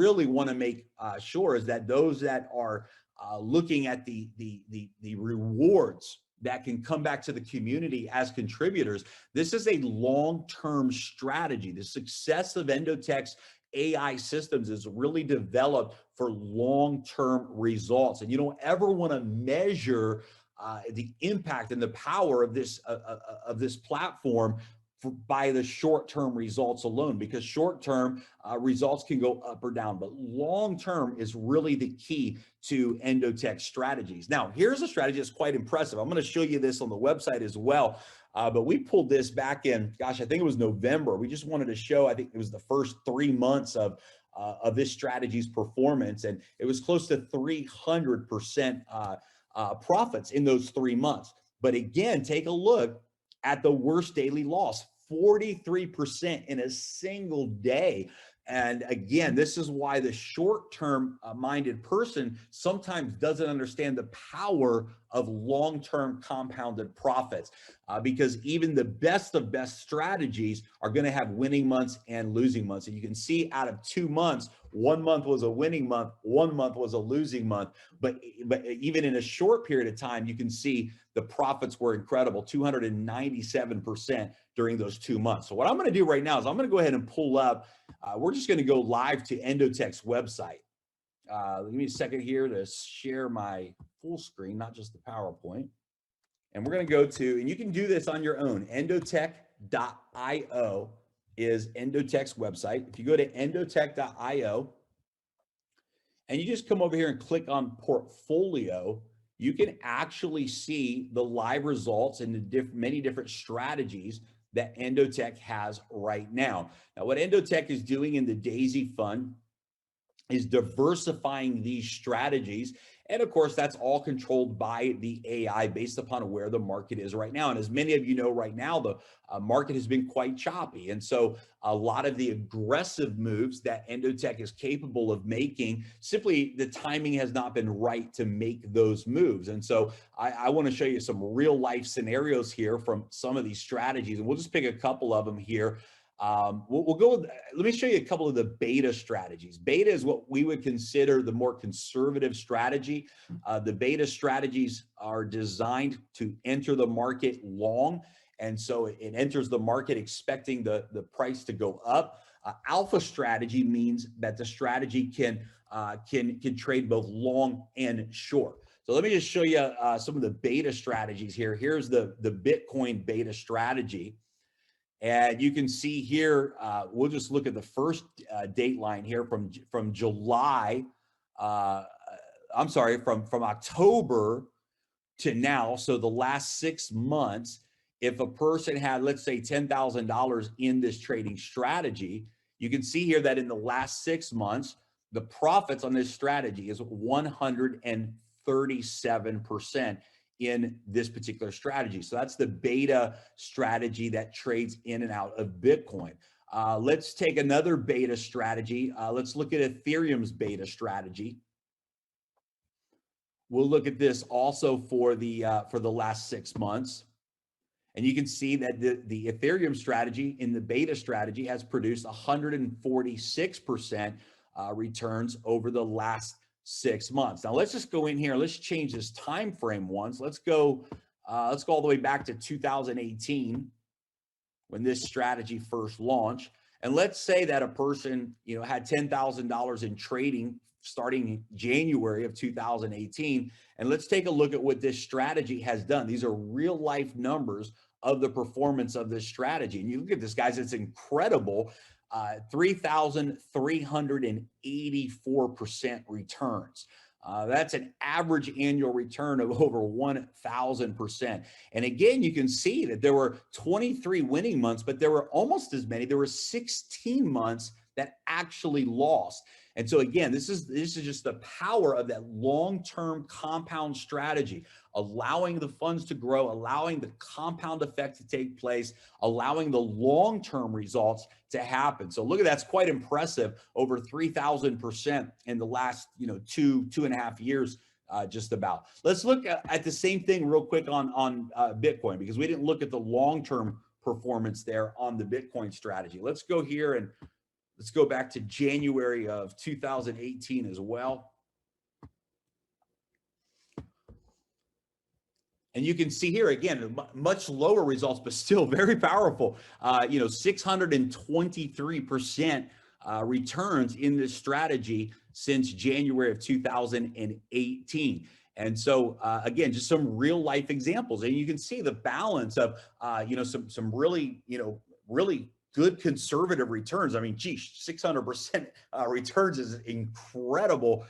really want to make sure is that those that are looking at the rewards that can come back to the community as contributors, this is a long-term strategy. The success of Endotech's AI systems is really developed for long-term results. And you don't ever want to measure the impact and the power of this platform by the short-term results alone, because short-term results can go up or down, but long-term is really the key to Endotech strategies. Now, here's a strategy that's quite impressive. I'm going to show you this on the website as well, but we pulled this back in, gosh, I think it was November. We just wanted to show, I think it was the first 3 months of this strategy's performance, and it was close to 300% profits in those 3 months. But again, take a look at the worst daily loss, 43% in a single day. And again, this is why the short-term minded person sometimes doesn't understand the power of long-term compounded profits, because even the best of best strategies are going to have winning months and losing months. And you can see out of 2 months, 1 month was a winning month, 1 month was a losing month. But even in a short period of time, you can see the profits were incredible, 297% during those 2 months. So what I'm going to do right now is I'm going to go ahead and pull up, we're just going to go live to Endotech's website. Give me a second here to share my full screen, not just the PowerPoint. And we're going to go to, and you can do this on your own, endotech.io is Endotech's website. If you go to endotech.io and you just come over here and click on portfolio, you can actually see the live results and the many different strategies that Endotech has right now. Now, what Endotech is doing in the DAISY Fund is diversifying these strategies. And of course, that's all controlled by the AI based upon where the market is right now. And as many of you know right now, the market has been quite choppy. And so a lot of the aggressive moves that Endotech is capable of making, simply the timing has not been right to make those moves. And so I want to show you some real life scenarios here from some of these strategies. And we'll just pick a couple of them here. We'll go with, let me show you a couple of the beta strategies. Beta is what we would consider the more conservative strategy. The beta strategies are designed to enter the market long. And so it enters the market expecting the price to go up. Alpha strategy means that the strategy can trade both long and short. So let me just show you some of the beta strategies here. Here's the Bitcoin beta strategy. And you can see here, we'll just look at the first date line here from July, I'm sorry, from October to now. So the last 6 months, if a person had, let's say, $10,000 in this trading strategy, you can see here that in the last 6 months, the profits on this strategy is 137% in this particular strategy. So that's the beta strategy that trades in and out of Bitcoin. Let's take another beta strategy. Let's look at Ethereum's beta strategy. We'll look at this also for the last 6 months. And you can see that the Ethereum strategy in the beta strategy has produced 146% returns over the last 6 months. Now let's just go in here. Let's change this time frame once. Let's go all the way back to 2018 when this strategy first launched. And let's say that a person, had $10,000 in trading starting in January of 2018. And let's take a look at what this strategy has done. These are real life numbers of the performance of this strategy. And you look at this, guys, it's incredible. 3,384% returns. That's an average annual return of over 1,000%. And again, you can see that there were 23 winning months, but there were almost as many. There were 16 months that actually lost. And so again, this is just the power of that long-term compound strategy, allowing the funds to grow, allowing the compound effect to take place, allowing the long-term results to happen. So look at that's quite impressive, over 3,000% in the last, 2.5 years, just about. Let's look at the same thing real quick on Bitcoin, because we didn't look at the long-term performance there on the Bitcoin strategy. Let's go here and Let's go back to January of 2018 as well. And you can see here again, much lower results, but still very powerful. 623% returns in this strategy since January of 2018. And so again, just some real life examples, and you can see the balance of some really really good conservative returns. I mean, geez, 600% returns is incredible